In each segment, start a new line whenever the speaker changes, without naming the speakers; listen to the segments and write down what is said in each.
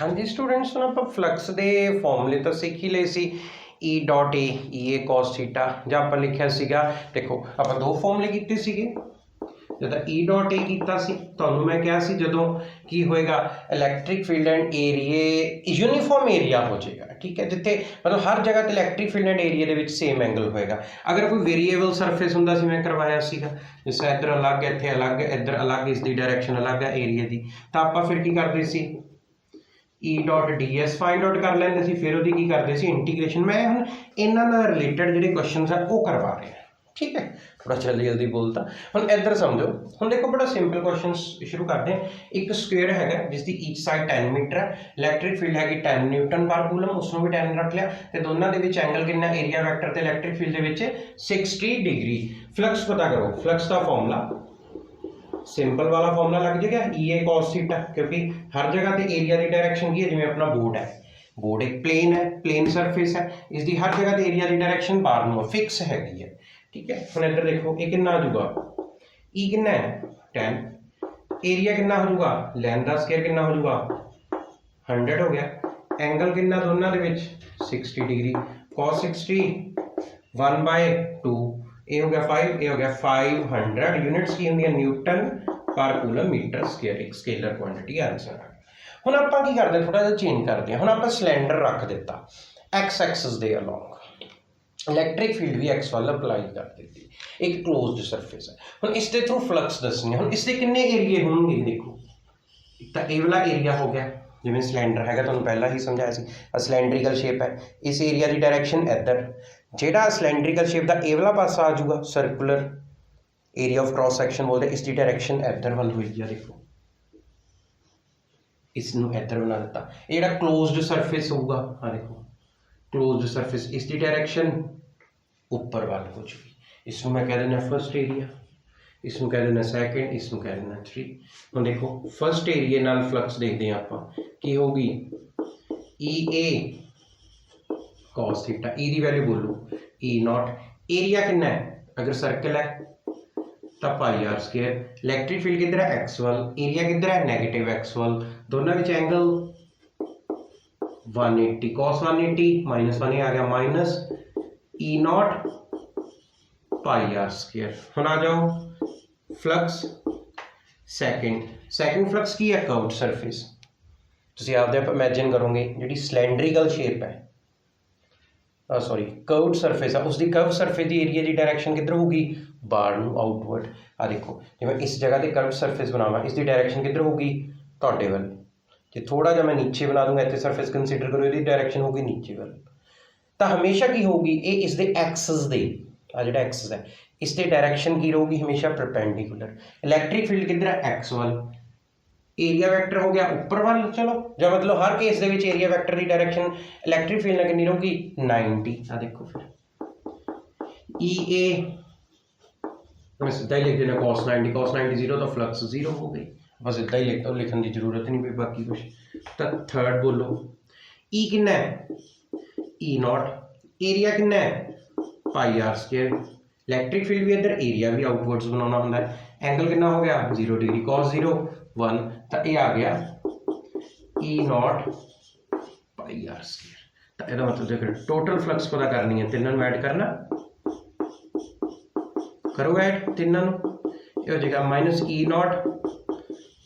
हाँ जी स्टूडेंट्स, ਹੁਣ ਆਪਾਂ ਫਲਕਸ ਦੇ ਫਾਰਮੂਲੇ ਤਾਂ ਸਿੱਖ ਹੀ ਲਏ ਸੀ। E ਡਾਟ ਏ ਈ ਏ cos ਥੀਟਾ ਜਾਂ ਆਪਾਂ ਲਿਖਿਆ ਸੀਗਾ, ਦੇਖੋ ਆਪਾਂ ਦੋ ਫਾਰਮੂਲੇ ਕੀਤੇ ਸੀਗੇ। ਜਦੋਂ E ਡਾਟ ਏ ਕੀਤਾ ਸੀ ਤੁਹਾਨੂੰ ਮੈਂ ਕਿਹਾ ਸੀ ਜਦੋਂ ਕੀ ਹੋਏਗਾ, ਇਲੈਕਟ੍ਰਿਕ ਫੀਲਡ ਐਂਡ ਏਰੀਏ ਯੂਨੀਫਾਰਮ ਏਰੀਆ ਹੋ ਜਾਏਗਾ। ठीक है, जिते मतलब हर जगह ते electric field and area they which same angle होएगा। अगर कोई वेरीएबल सरफेस हुंदा सी, मैं करवाया सीगा, जिस इधर अलग इत्थे अलग इधर अलग इसकी डायरैक्शन अलग है एरिया की, तो आपां फिर की करदे सी E dot D S find out कर लैंदे सी, फिर उहदी की करदे सी इंटीग्रेशन। मैं हुण इन्हां नाल रिलेटेड जिहड़े क्वेश्चनस है वो करवा रहे हैं। ठीक है, थोड़ा जल्दी जल्दी बोलता। हम इधर समझो, हम देखो बड़ा सिंपल क्वेश्चन शुरू करते हैं। एक स्क्वेयर है जिसकी ईच साइड 10 मीटर है, इलैक्ट्रिक फील्ड हैगी 10 न्यूटन पर कूलम, उसमें भी 10 रख लिया, तो दोनों के एंगल कितना एरिया वैक्टर तो इलैक्ट्रिक फील्ड के 60 डिग्री। फ्लक्स पता करो, फ्लक्स का फॉर्मूला सिंपल वाला फॉर्मूला लग जाएगा ई ए कॉस थीटा, क्योंकि हर जगह पे एरिया की डायरेक्शन की है, जिवें अपना बोर्ड है, बोर्ड एक प्लेन है, प्लेन सरफेस है, इसकी हर जगह एरिया की डायरेक्शन बाहर में फिक्स हैगी है। ठीक है, हम इधर देखो ये कितना आ जाऊगा, ई कितना है 10, एरिया कितना हो जाऊगा, लेंथ का स्क्वायर कितना हो जाऊगा 100 हो गया, एंगल कितना दोनों के 60 डिग्री, cos 60 1/2, ये हो गया 5, ये हो गया 500 यूनिट्स की होंगी न्यूटन पर कूलम मीटर स्क्वायर, एक स्केलर क्वांटिटी आंसर आ गया। हुण आपां की करदे, थोड़ा जिहा चेंज करते हैं। हुण आपां सिलेंडर रख दिता एक्स एक्सिस दे अलोंग, इलैक्ट्रिक फील्ड भी एक्स वाल अप्लाई कर दी, एक क्लोज्ड सरफेस है। हुण इसके थ्रू फ्लक्स दसनी, हुण इसके कितने एरिए होंगे, देखो तो ये वाला एरिया हो गया, जिवें सिलेंडर है तुहानूं पहला ही समझाया सी, सिलेंड्रिकल शेप है, इस एरिया की डायरैक्शन इधर, जिहड़ा सिलेंड्रिकल शेप का ये वाला पासा आ जाऊगा circular area of cross section बोलते, इसकी डायरैक्शन इधर वाल हुई है। देखो इसनूं इधर बना दिता, ये जिहड़ा क्लोज्ड सरफेस होगा, हाँ देखो क्लोज्ड सरफेस, इसकी डायरैक्शन ऊपर वाल हो चुकी, इसनूं मैं कह देना फर्स्ट एरिया, इसनूं कह देना सैकेंड, इसनूं कह देना 3। हुण देखो फर्स्ट एरिए नाल फ्लक्स देखते हैं आपां की होगी ई ए कॉस थीटा, ई दी वैल्यू बोलो ई नॉट, एरिया कितना है अगर सर्कल है तो पाई आर स्क्वायर, इलैक्ट्रिक फील्ड किधर है एक्स वाल, एरिया किधर है नेगेटिव एक्स वाल, दोनों विच एंगल 180, cos 180 -1 आ गया minus E naught pi R square. हुण आ जाओ फ्लक्स सैकेंड फ्लक्स की है कर्व्ड सरफेस, तुसीं आपदे आप इमेजिन करोगे जिहड़ी सिलेंड्रिकल शेप है, सॉरी कर्व्ड सरफेस है, उसकी कर्व सरफेस की एरिया की डायरैक्शन किधर होगी, बाहर नूं आउटवर्ड। आ देखो जिवें इस जगह ते कर्व्ड सरफेस बनावा, इसकी डायरैक्शन किधर होगी तुहाडे वल, जो थोड़ा जा मैं नीचे बना दूंगा, इतने सरफेस कंसीडर करो, ये डायरैक्शन होगी नीचे वाल, तो हमेशा की होगी ये इसके एक्सिस दे, आ जिहड़ा एक्सिस है इसके डायरैक्शन की रहेगी हमेशा परपेंडिकुलर। इलैक्ट्रिक फील्ड किधर है एक्स वाल, एरिया वैक्टर हो गया ऊपर वाल, चलो जो मतलब हर केस दे विच एरिया वैक्टर की डायरैक्शन इलैक्ट्रिक फील्ड कितनी रहेगी 90। आ देखो फिर ई ए मैं सीधा ही लिख देना cos 90 0, तो फ्लक्स 0 हो गई, बस इतना ही लिखता, लिखने की जरूरत नहीं भी बाकी कुछ। तो थर्ड बोलो ई कितना है ई नॉट, एरिया कितना है पाई आर स्क्वायर, इलैक्ट्रिक फील्ड भी इधर, एरिया भी आउटवर्ड्स बनाना होंदा है, एंगल कितना हो गया 0 डिग्री, cos 0 1, तो ये आ गया ई नॉट पाई आर स्क्वायर। तो यदा मतलब देखो टोटल फ्लक्स पता करनी है, तीनों ऐड करना, करो ऐड तीनों, ये हो जाएगा minus E naught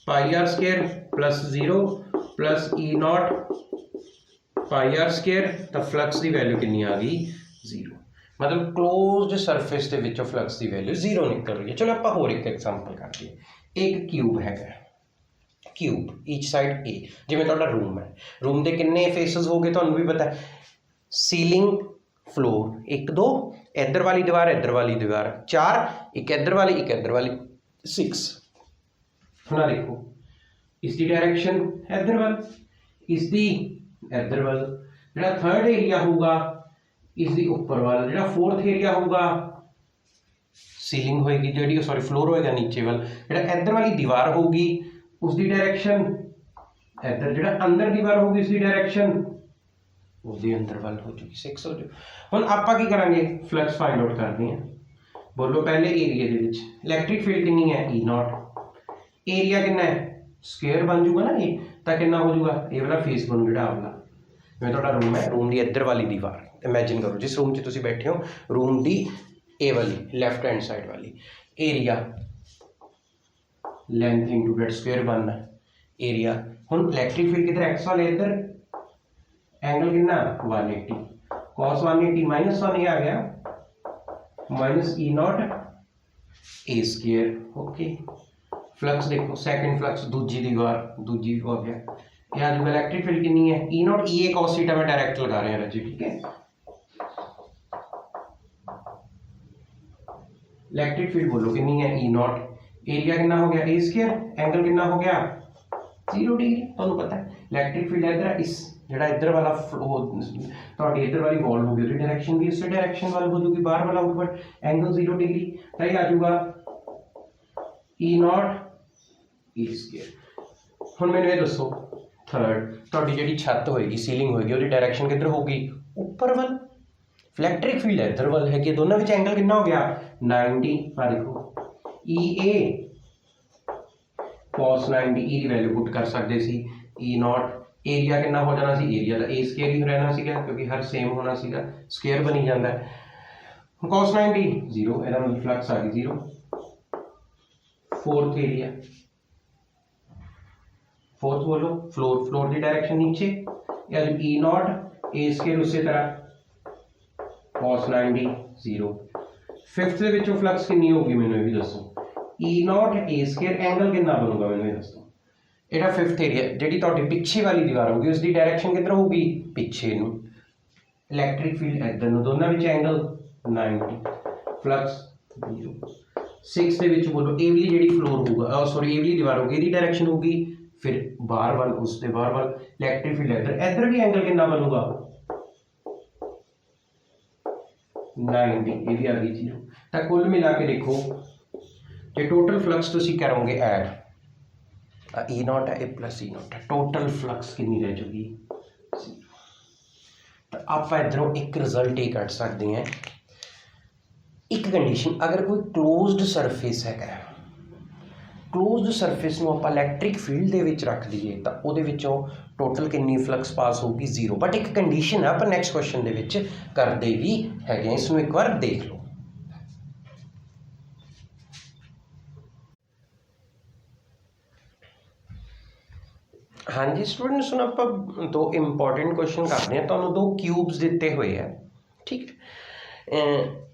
pi R square plus 0 plus E naught pi R square, तो फ्लक्स की वैल्यू कितनी आ गई 0, मतलब क्लोज्ड सरफेस के विचों फ्लक्स की वैल्यू 0 निकल रही है। चलो आप होर एक एग्जांपल करते हैं, एक क्यूब है, क्यूब ईच साइड ए, जिवें तुहाडा रूम है, रूम के कितने फेसिस हो गए तुहानूं भी पता है, सीलिंग फ्लोर 1 2, इधर वाली दीवार 4, एक इधर वाली 6। ना देखो इसकी डायरेक्शन इधर वाल, इसकी इधर वाल, जो थर्ड एरिया होगा इसकी ऊपर वाल, जो फोर्थ एरिया होगा सीलिंग होएगी जी, सॉरी फ्लोर होएगा नीचे वाल, जो इधर वाली दीवार होगी उसकी डायरेक्शन इधर, जो अंदर दीवार होगी उसकी डायरेक्शन उसकी अंदर वाल हो चुकी 6 हो जाए। हुण आपां की करांगे फ्लक्स फाइंड आउट करनी है, बोलो पहले एरिया दे विच इलैक्ट्रिक फील्ड कितनी है ई नॉट, एरिया कितना है स्क्वायर बन जूगा ना, ये तो कितना हो जाऊगा ये वाला फेस बनू जो वाला जिवें तुहाडा रूम है रूम की इधर वाली दीवार इमैजिन करो जिस रूम 'च तुसीं बैठे हो रूम की ए वाली लैफ्ट हैंड साइड वाली area length into breadth square बनना एरिया हुण इलैक्ट्रिक फील्ड किधर एक्स वाले इधर एंगल कितना 180 cos 180 माइनस 1 ये आ गया minus E not a square okay flux देखो सेकंड फ्लक्स दूजी दीवार दूजी हो गया ये आ जाएगा इलेक्ट्रिक फील्ड कितनी है E naught E A cos theta में डायरेक्ट लगा रहे हैं रजी ठीक है इलेक्ट्रिक फील्ड बोलो कितनी है ई नॉट एरिया कितना हो गया ए स्क्वायर एंगल कितना हो गया 0 डिग्री ਤੁਹਾਨੂੰ पता है इलेक्ट्रिक फील्ड इधर इस ਜਿਹੜਾ इधर वाला ਤੁਹਾਡੀ इधर वाली वॉल होगी ਉਹਦੀ डायरेक्शन भी इस डायरेक्शन वाल हो जाएगी बाहर वाला आउटवर्ड एंगल 0 डिग्री ਤਾਂ ਇਹ ਆ ਜਾਊਗਾ ई नॉट ई स्क्वायर ਹੁਣ ਮੈਨੂੰ ਇਹ ਦੱਸੋ थर्ड ਤੁਹਾਡੀ ਜਿਹੜੀ ਛੱਤ ਹੋਏਗੀ ਸੀਲਿੰग ਹੋਏਗੀ ਉਹਦੀ डायरेक्शन किधर होगी ऊपर वाल इलेक्ट्रिक फील्ड है इधर वाल है कि दोनों विच एंगल कितना हो गया 90 आ देखो ई ए cos 90 ई की वैल्यू पुट कर सकते सी ई नॉट एरिया कितना हो जाना सी एरिया का ए स्क्वायर ही रहना सीगा क्योंकि हर सेम होना सीगा स्क्वायर बनी जाता है cos 90 0 ਇਹਦਾ मतलब फ्लक्स आ गई 0 फोर्थ एरिया फोर्थ बोलो फ्लोर फ्लोर की डायरेक्शन नीचे या ई नॉट ए स्क्वायर उसी तरह cos 90 0 फिफ्थ ਦੇ ਵਿੱਚੋਂ फ्लक्स कितनी होगी ਮੈਨੂੰ ਇਹ ਵੀ ਦੱਸੋ ई नॉट ए स्क्वायर एंगल कितना बनूगा ਮੈਨੂੰ ਇਹ ਦੱਸੋ ਇਹਦਾ फिफ्थ एरिया ਜਿਹੜੀ ਤੁਹਾਡੀ ਪਿੱਛੇ ਵਾਲੀ ਦੀਵਾਰ ਹੋਗੀ ਉਸ ਦੀ डायरेक्शन ਕਿੱਧਰ ਹੋਊਗੀ ਪਿੱਛੇ ਨੂੰ ਇਲੈਕਟ੍ਰਿਕ ਫੀਲਡ ਇੱਧਰ ਨੂੰ ਦੋਨਾਂ ਵਿੱਚ ਐਂਗਲ 90 फ्लक्स 0 6 ਦੇ ਵਿੱਚ ਬੋਲੋ ਇਹ ਵਾਲੀ ਜਿਹੜੀ ਫਲੋਰ ਹੋਊਗਾ ਸੌਰੀ ਇਹ ਵਾਲੀ ਦੀਵਾਰ ਹੋਗੀ ਇਹਦੀ डायरेक्शन ਹੋਊਗੀ ਫਿਰ ਬਾਹਰ ਵੱਲ ਉਸ ਦੇ ਬਾਹਰ ਵੱਲ ਇਲੈਕਟ੍ਰਿਕ ਫੀਲਡ ਇੱਧਰ ਵੀ ਐਂਗਲ ਕਿੰਨਾ ਬਣੂਗਾ 90 ये भी आ गई 0 तो कुल मिला के देखो जो टोटल फ्लक्स तुम करोगे ऐड ई नॉट है ए प्लस ई नॉट है टोटल फ्लक्स कितनी रह चुकी तो आप इधरों एक रिजल्ट ये कट सकते हैं एक कंडीशन अगर कोई क्लोज्ड सरफेस है क्लोज्ड सरफेस में आप इलैक्ट्रिक फील्ड के विच रख दीए तो वो टोटल कितनी फ्लक्स पास होगी 0 बट एक कंडीशन है आप नैक्सट क्वेश्चन के करते भी है इसमें एक बार देख लो हाँ जी स्टूडेंट्स हम आप दो इंपॉर्टेंट क्वेश्चन करते हैं तो दो क्यूब्स दिते हुए हैं ठीक है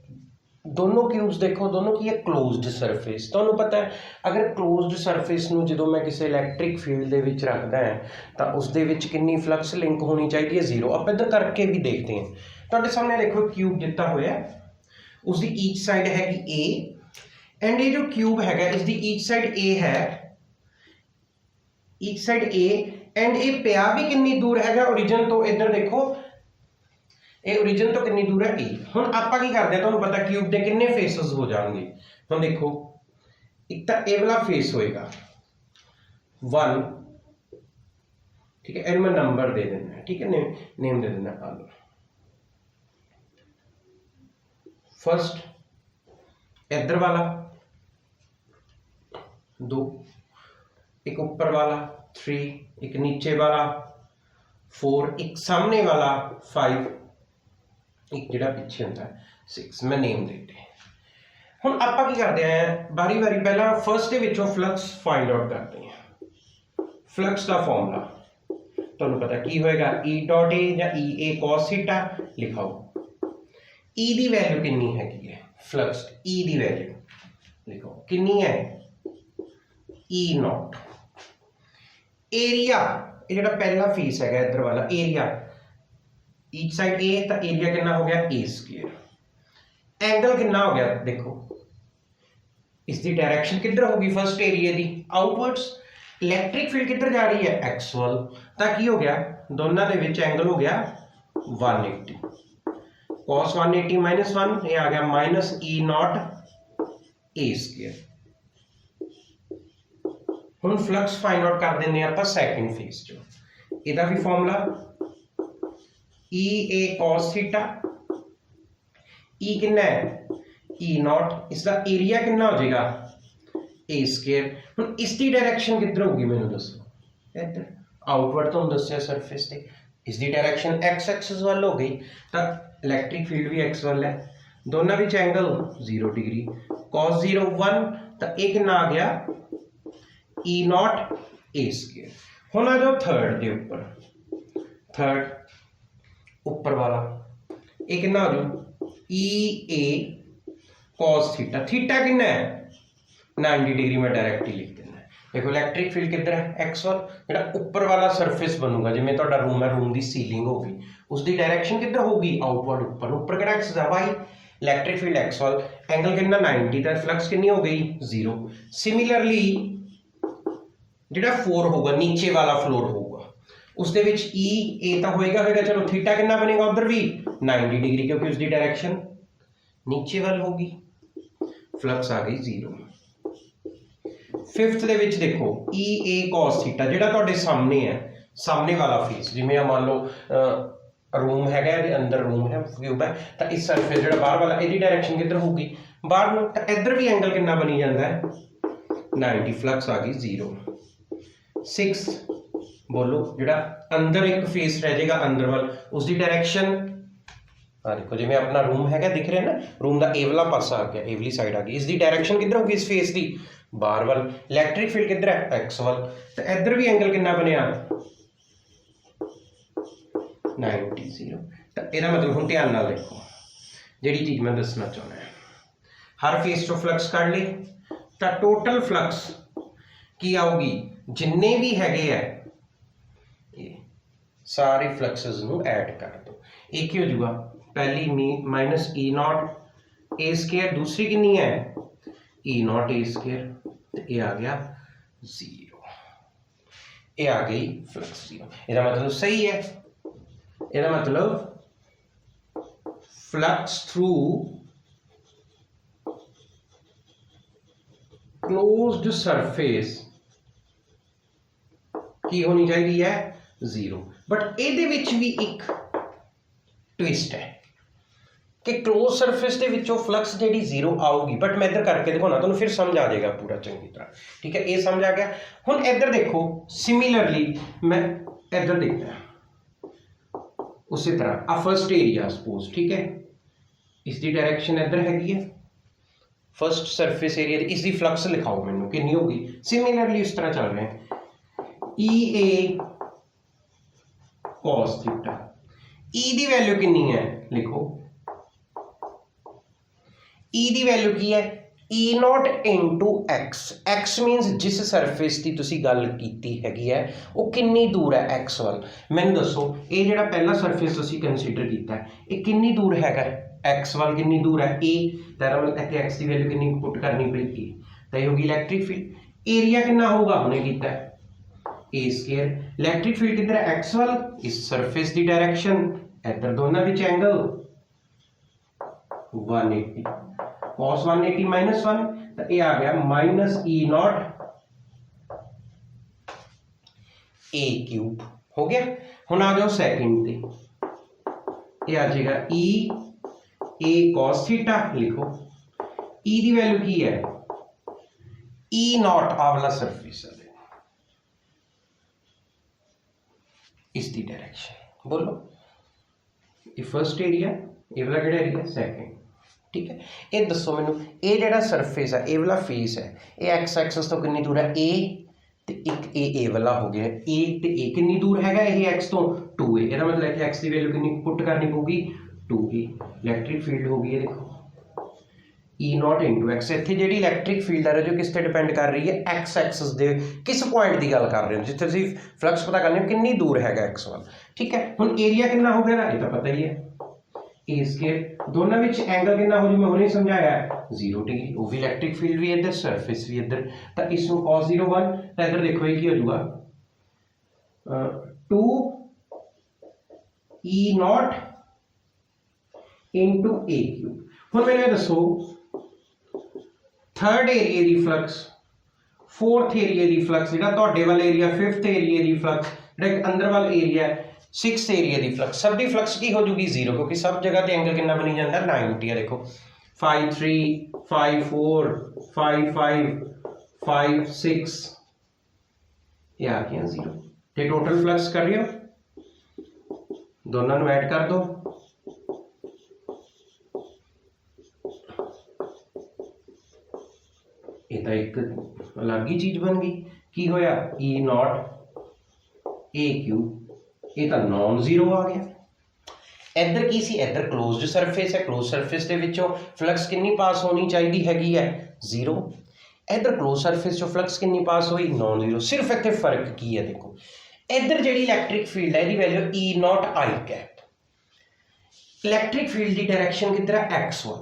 दोनों क्यूब्स देखो दोनों की है क्लोज्ड सरफेस तो पता है अगर क्लोज्ड सरफेस में जो मैं किसी इलैक्ट्रिक फील्ड के रखता है तो उसके कितनी फ्लक्स लिंक होनी चाहिए है 0 आप इधर करके भी देखते हैं तो सामने देखो क्यूब दिता हुआ उसकी ईच साइड है कि ए एंड ये जो क्यूब है इसकी ईच साइड ए है ईच साइड ए एंड ये पिया भी कितनी दूर है ओरिजिन तो इधर देखो ये ओरिजिन तो कितनी दूर है ए हुण आपां की करते हैं तुहानूं पता क्यूब के कितने फेसिस हो जाएंगे हुण देखो एक तो ए वाला फेस होएगा 1 ठीक है इनमें नंबर दे देना ठीक है नेम दे देना आलो फर्स्ट इधर वाला 2 एक ऊपर वाला 3 एक नीचे वाला 4 एक सामने वाला 5 एक जिहड़ा पिछे होंदा 6 मैं नेम देते हुण आपां की करते हैं बारी बारी पहला फर्स्ट दे विचों फ्लक्स फाइंड आउट करते हैं फ्लक्स का फॉर्मूला तुहानूं पता की होएगा ई डॉट ए या ई ए cos थीटा लिखाओ ई दी वैल्यू कितनी हैगी है फ्लक्स ई दी वैल्यू लिखो कितनी है ई नॉट एरिया ये जिहड़ा पहला फेस है इधर वाला एरिया ईच साइड ए तो एरिया कितना हो गया ए स्क्वायर एंगल कितना हो गया देखो इसकी डायरेक्शन किधर होगी फर्स्ट एरिया की आउटवर्ड्स इलैक्ट्रिक फील्ड किधर जा रही है एक्सुअल तो की हो गया दोनों के विच एंगल हो गया 180 cos 180 माइनस 1 ये आ गया minus E not a square हुण फ्लक्स फाइंड आउट कर देने आप सैकेंड फेस चो इहदा भी formula E A cos theta ई कितना है ई नॉट इसका एरिया कितना हो जाएगा ए स्क्वायर हुण इसकी डायरेक्शन किधर होगी मैनूं दसो इधर आउटवर्ड तो दसिया सरफेस से, इसकी डायरैक्शन एक्स एक्सिस वाल हो गई, तो इलैक्ट्रिक फील्ड भी एक्स वाल है, दोनों विच एंगल 0 डिग्री, cos 0 1, तो एक कितना आ गया ई नॉट ए स्क्वायर। हुण आ जाओ थर्ड के उपर, थर्ड उपर वाला एक कितना हो जाऊ ई ए cos थीटा, थीटा कितना है 90 डिग्री, मैं डायरैक्ट ही लिख देना। देखो इलैक्ट्रिक फील्ड किधर है एक्स वाल, जो उपर वाला सरफेस बनूगा जिवें तुहाडा रूम है, रूम की सीलिंग होगी, उसकी डायरैक्शन किधर होगी आउटवर्ड ऊपर, ऊपर किहड़ा एक्स है वाई, इलैक्ट्रिक फील्ड एक्स वाल, एंगल कितना 90, तो फ्लक्स कितनी हो गई 0। सिमिलरली जिहड़ा 4 होगा नीचे वाला फ्लोर होगा उसदे विच ई ए तो होएगा, चलो थीटा कितना बनेगा उधर भी 90 डिग्री, क्योंकि उसकी डायरैक्शन नीचे वाल होगी, फ्लक्स आ गई 0। फिफ्थ दे विच देखो ई ए cos थीटा, जिहड़ा तुहाडे सामने है, सामने वाला फेस, जिवें मान लो रूम हैगा, इहदे अंदर रूम है, क्यूब है, तो इस सरफेस जिहड़ा बाहर वाला इहदी डायरैक्शन किधर होगी बाहर नूं, तो इधर भी एंगल कितना बनी जाता है 90, फ्लक्स आ गई 0। 6 बोलो जिहड़ा अंदर एक फेस रह जाएगा अंदर वाल, उसकी डायरैक्शन हाँ देखो जिवें अपना रूम हैगा दिख रहा है ना, रूम का ए वाला पासा आ गया, ए वाली साइड आ गई, इसकी डायरैक्शन किधर होगी इस फेस की बाहर वाल, इलैक्ट्रिक फील्ड किधर है एक्स वाल, तो इधर भी एंगल कितना बनया 90 0। तो यदा मतलब हम ध्यान नाल देखो जिहड़ी चीज़ मैं दसना चाहना है, हर फेस तो फ्लक्स काढ़ ली, तो टोटल फ्लक्स की आऊगी जिन्ने भी हैगे है ये सारे फ्लक्सेस नूं ऐड कर दो, एक ही हो जाऊगा, पहली minus E not a square, दूसरी कितनी है ई नॉट ए स्क्वायर, तो ये आ गया 0, ये आ गई फ्लक्स 0। इसका मतलब सही है, इसका मतलब फ्लक्स थ्रू क्लोज्ड सरफेस की होनी चाहिए है 0, बट ये भी एक ट्विस्ट है कि क्लोज सरफेस के विचों फ्लक्स जी 0 आऊगी, बट मैं इधर करके देखो ना तो फिर समझ आ जाएगा पूरा चंगी तरह, ठीक है, ये समझ आ गया। हुण इधर देखो सिमिलरली मैं इधर देखना उसी तरह आ फर्स्ट एरिया सपोज, ठीक है, इसकी डायरैक्शन इधर हैगी है, फर्स्ट सरफेस एरिया, इसकी फ्लक्स लिखाओ मैनू कितनी होगी, सिमिलरली इस तरह चल रहे हैं E A cos theta, E दी वैल्यू कितनी है लिखो, ई दी वैल्यू की है E naught into X, X minus जिस सरफेस की तुसी गल कीती हैगी है वो कितनी दूर है एक्स वाल, मैनू दसो ये जिहड़ा पहला सरफेस तुसी कंसीडर किया है ये कितनी दूर हैगा एक्स वाल, कितनी दूर है ए, तो मतलब एक्स की वैल्यू कितनी पुट करनी पेगी, तो ये होगी इलैक्ट्रिक फील्ड, एरिया कितना होगा हमने किया ए स्क्वायर, इलैक्ट्रिक फील्ड किधर है एक्स वाल, इस सरफेस की डायरैक्शन इधर, दोनों विच एंगल 180, cos 180 माइनस 1, तो ये आ गया minus E not a cube, हो गया। हुण आ जाओ सैकेंड पे, ये आ जाएगा ई ए cos थीटा, लिखो ई दी वैल्यू की है ई नॉट आ वाला सरफेस है, इसकी डायरेक्शन बोलो, ये फर्स्ट एरिया, ये वाला किहड़ा एरिया सेकंड, ठीक है। ये दसो मैनू ये जिहड़ा सरफेस है ये वाला फेस है ये एक्स एक्सिस तो कितनी दूर है ए, तो एक ए वाला हो गया ए, तो ए कितनी दूर हैगा ये एक्स तो 2a, ਇਹਦਾ मतलब है कि एक्स की वैल्यू कितनी पुट करनी पऊगी 2a, इलैक्ट्रिक फील्ड होगी ये देखो ई नॉट इंटू एक्स, इत्थे जिहड़ी इलैक्ट्रिक फील्ड है जो किस ते डिपेंड कर रही है एक्स एक्सिस दे किस पॉइंट की गल कर रहे हो, जिथे तुसीं फ्लक्स पता करने कितनी दूर हैगा एक्स वाल, ठीक है। हुण एरिया कितना हो गया ना ये तो पता ही है ए स्क्वायर, दोनों विच एंगल कितना हो, जो मैं हुणे समझाया 0 डिग्री, वो भी इलैक्ट्रिक फील्ड भी इधर सरफेस भी इधर, तो इसमें cos 0 1, तो इधर देखो ये की हो जाएगा 2 ई नॉट इंटू ए क्यूब। हुण मैनूं दसो थर्ड एरिया की फ्लक्स, फोर्थ एरिया की फ्लक्स, जिहड़ा तुहाडे वाला एरिया फिफ्थ एरिया की फ्लक्स, जिहड़ा अंदर वाला एरिया सिक्स एरिया की फ्लक्स, सब की फ्लक्स की हो जूगी 0, क्योंकि सब जगह ते एंगल कितना बनी जाता 90 है, देखो 5 3 5 4 5 5 5 6 ये आ गया 0, ਤੇ ਟੋਟਲ ਫਲਕਸ ਕਰ ਰਹੇ ਹੋ, ਦੋਨਾਂ ਨੂੰ ਐਡ ਕਰ ਦਿਓ। ਇਹ ਤਾਂ ਇੱਕ ਅਲੱਗ ਹੀ ਚੀਜ਼ ਬਣ ਗਈ। ਕੀ ਹੋਇਆ, E ਨॉट AQ, ਇਹ ਤਾਂ ਨॉन ਜ਼ੀਰੋ ਆ ਗਿਆ। ਇੱਧਰ ਕੀ ਸੀ, ਇੱਧਰ ਕਲੋਜ਼ਡ ਸਰਫੇਸ ਹੈ, ਕਲੋਜ਼ ਸਰਫੇਸ ਦੇ ਵਿੱਚੋਂ ਫਲਕਸ ਕਿੰਨੀ ਪਾਸ ਹੋਣੀ ਚਾਹੀਦੀ ਹੈਗੀ ਹੈ, ਜ਼ੀਰੋ। ਇੱਧਰ ਕਲੋਜ਼ ਸਰਫੇਸ ਚੋਂ ਫਲਕਸ ਕਿੰਨੀ ਪਾਸ ਹੋਈ, ਨॉन ਜ਼ੀਰੋ। ਸਿਰਫ ਇੱਥੇ ਫਰਕ ਕੀ ਹੈ, ਦੇਖੋ ਇੱਧਰ ਜਿਹੜੀ ਇਲੈਕਟ੍ਰਿਕ ਫੀਲਡ ਹੈ ਇਹਦੀ value E ਨॉट I cap. Electric field की डायरेक्शन किधर है, एक्स वाल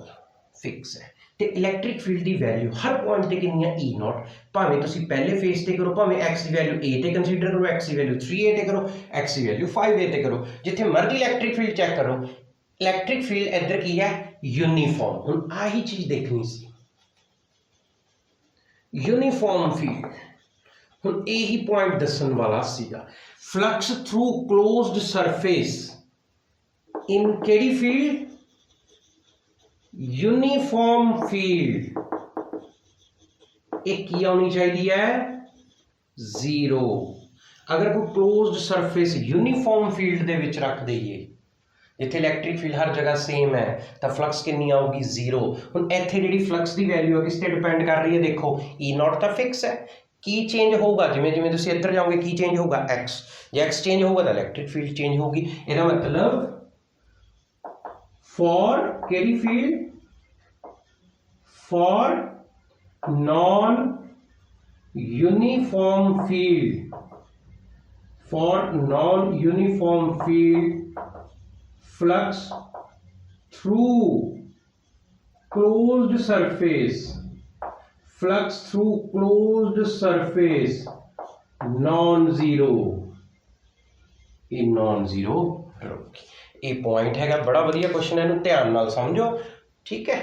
फिक्स है। तो इलैक्ट्रिक फील्ड की वैल्यू हर पॉइंट ते कितनी है, E नॉट। भावें तुसी पहले फेस ते करो, भावें एक्स की वैल्यू A ते कंसीडर करो, एक्स की वैल्यू 3A ते करो, एक्स की वैल्यू 5A ते करो, जिथे मर्जी इलैक्ट्रिक फील्ड चेक करो। इलैक्ट्रिक फील्ड इधर की है, यूनीफॉर्म। हुण आही चीज देखनी सी, यूनीफॉर्म फील्ड। हुण यही पॉइंट दसन वाला सीगा, flux through closed surface in केड़ी फील्ड, यूनीफॉर्म फील्ड। एक की आनी चाहिए है, जीरो। अगर कोई क्लोज्ड सरफेस यूनीफॉर्म फील्ड दे विच रख दईए, जिथे इलैक्ट्रिक फील्ड हर जगह सेम है, तो फ्लक्स कितनी आऊगी, जीरो। हुण इत्थे जिहड़ी फ्लक्स की वैल्यू है किस ते डिपेंड कर रही है, देखो E नॉट तो फिक्स है, की चेंज होगा जिवें जिवें तुसीं इधर जाओगे, की चेंज होगा, एक्स। जे एक्स चेंज होगा तो इलैक्ट्रिक फील्ड चेंज होगी। इसका मतलब फॉर केड़ी field, for non uniform field, for non uniform field flux through closed surface, flux through closed surface non zero. ये नॉन जीरो रहोगी। ये पॉइंट हैगा, बड़ा वधिया क्वेश्चन है, इहनूं ध्यान नाल समझो, ठीक है।